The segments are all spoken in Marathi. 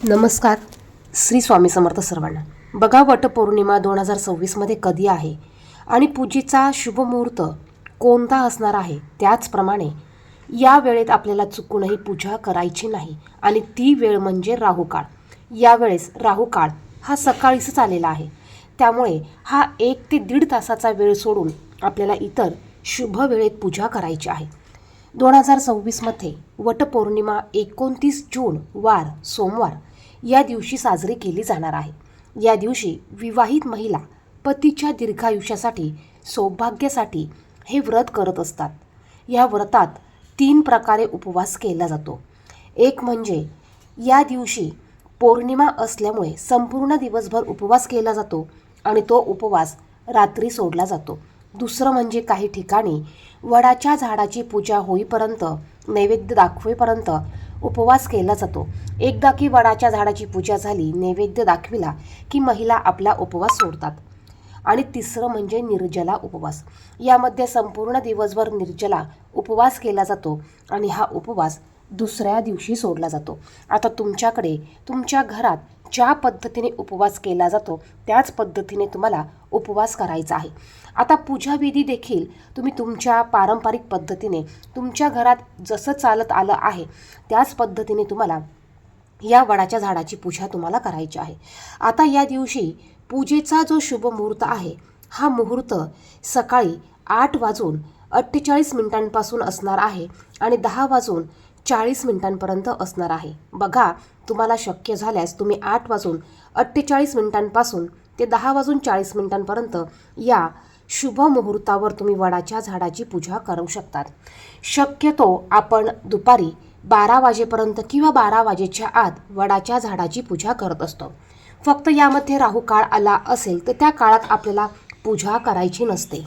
नमस्कार. श्री स्वामी समर्थ सर्वांना. बघा, वटपौर्णिमा 2026मध्ये कधी आहे आणि पूजेचा शुभ मुहूर्त कोणता असणार आहे. त्याचप्रमाणे या वेळेत आपल्याला चुकूनही पूजा करायची नाही आणि ती वेळ म्हणजे राहुकाळ. यावेळेस राहुकाळ हा सकाळीच आलेला आहे. त्यामुळे हा 1 ते 1.5 तासाचा वेळ सोडून आपल्याला इतर शुभ वेळेत पूजा करायची आहे. 2026मध्ये वटपौर्णिमा 29 जून वार सोमवार या दिवशी साजरी केली जाणार आहे. या दिवशी विवाहित महिला पतीच्या दीर्घायुष्यासाठी, सौभाग्यासाठी हे व्रत करत असतात. या व्रतात 3 प्रकारे उपवास केला जातो. एक म्हणजे या दिवशी पौर्णिमा असल्यामुळे संपूर्ण दिवसभर उपवास केला जातो आणि तो उपवास रात्री सोडला जातो. दुसरं म्हणजे काही ठिकाणी वडाच्या झाडाची पूजा होईपर्यंत, नैवेद्य दाखवेपर्यंत उपवास केला जातो. एकदा की वडाच्या झाडाची पूजा झाली, नैवेद्य दाखविला की महिला आपला उपवास सोडतात. आणि तिसरं म्हणजे निर्जला उपवास. यामध्ये संपूर्ण दिवसभर निर्जला उपवास केला जातो आणि हा उपवास दुसऱ्या दिवशी सोडला जातो. आता तुमच्याकडे तुमच्या घरात ज्या पद्धतीने उपवास केला जातो त्याच पद्धतीने तुम्हाला उपवास करायचा आहे. आता पूजाविधी देखील तुम्ही तुमच्या पारंपरिक पद्धतीने तुमच्या घरात जसं चालत आलं आहे त्याच पद्धतीने तुम्हाला या वडाच्या झाडाची पूजा तुम्हाला करायची आहे. आता या दिवशी पूजेचा जो शुभ मुहूर्त आहे, हा मुहूर्त सकाळी 8:48 असणार आहे आणि 10:40 असणार आहे. बघा, तुम्हाला शक्य झाल्यास तुम्ही 8:48 ते 10:40 या शुभ मुहूर्तावर तुम्ही वडाच्या झाडाची पूजा करू शकतात. शक्यतो आपण दुपारी 12 वाजेपर्यंत किंवा 12 वाजेच्या आत वडाच्या झाडाची पूजा करत असतो. फक्त यामध्ये राहुकाळ आला असेल तर त्या काळात आपल्याला पूजा करायची नसते.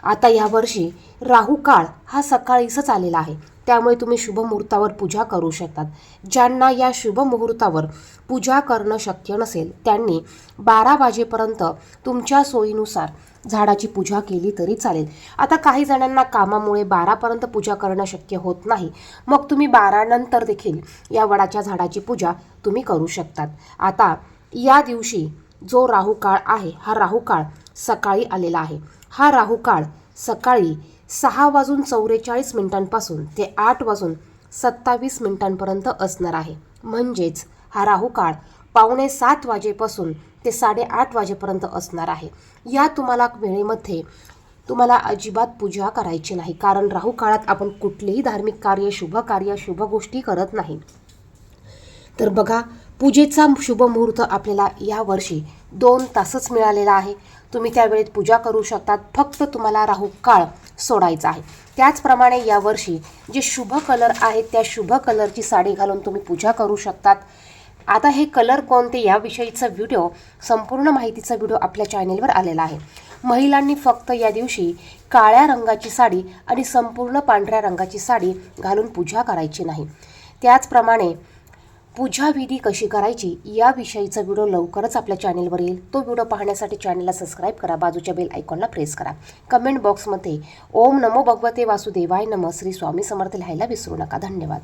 आता यावर्षी राहुकाळ हा सकाळीच आलेला आहे, त्यामुळे तुम्ही शुभ मुहूर्तावर पूजा करू शकतात. ज्यांना या शुभ मुहूर्तावर पूजा करणं शक्य नसेल त्यांनी 12 वाजेपर्यंत तुमच्या सोयीनुसार झाडाची पूजा केली तरी चालेल. आता काही जणांना कामामुळे 12पर्यंत पूजा करणं शक्य होत नाही, मग तुम्ही 12 नंतर देखील या वडाच्या झाडाची पूजा तुम्ही करू शकतात. आता या दिवशी जो राहुकाळ आहे, हा राहुकाळ सकाळी आलेला आहे. हा राहुकाळ सकाळी 6:44 ते 8:27 असणार आहे. म्हणजेच हा राहुकाळ 6:45 वाजेपासून ते 8:30 वाजेपर्यंत असणार आहे. या तुम्हाला वेळेमध्ये तुम्हाला अजिबात पूजा करायची नाही, कारण राहुकाळात आपण कुठलेही धार्मिक कार्य, शुभ कार्य, शुभ गोष्टी करत नाही. तर बघा, पूजेचा शुभ मुहूर्त आपल्याला यावर्षी 2 तासच मिळालेला आहे. तुम्ही त्यावेळेत पूजा करू शकतात. फक्त तुम्हाला राहुकाळ सोडायचा आहे. त्याचप्रमाणे यावर्षी जे शुभ कलर आहेत त्या शुभ कलरची साडी घालून तुम्ही पूजा करू शकतात. आता हे कलर कोणते याविषयीचा व्हिडिओ, संपूर्ण माहितीचा व्हिडिओ आपल्या चॅनेलवर आलेला आहे. महिलांनी फक्त या दिवशी काळ्या रंगाची साडी आणि संपूर्ण पांढऱ्या रंगाची साडी घालून पूजा करायची नाही. त्याचप्रमाणे पूजाविधी कशी करायची याविषयीचा व्हिडिओ लवकरच आपल्या चॅनेलवर येईल. तो व्हिडिओ पाहण्यासाठी चॅनेलला सबस्क्राईब करा, बाजूच्या बेल आयकॉनला प्रेस करा. कमेंट बॉक्समध्ये ओम नमो भगवते वासुदेवाय नमः, श्री स्वामी समर्थ लिहायला विसरू नका. धन्यवाद.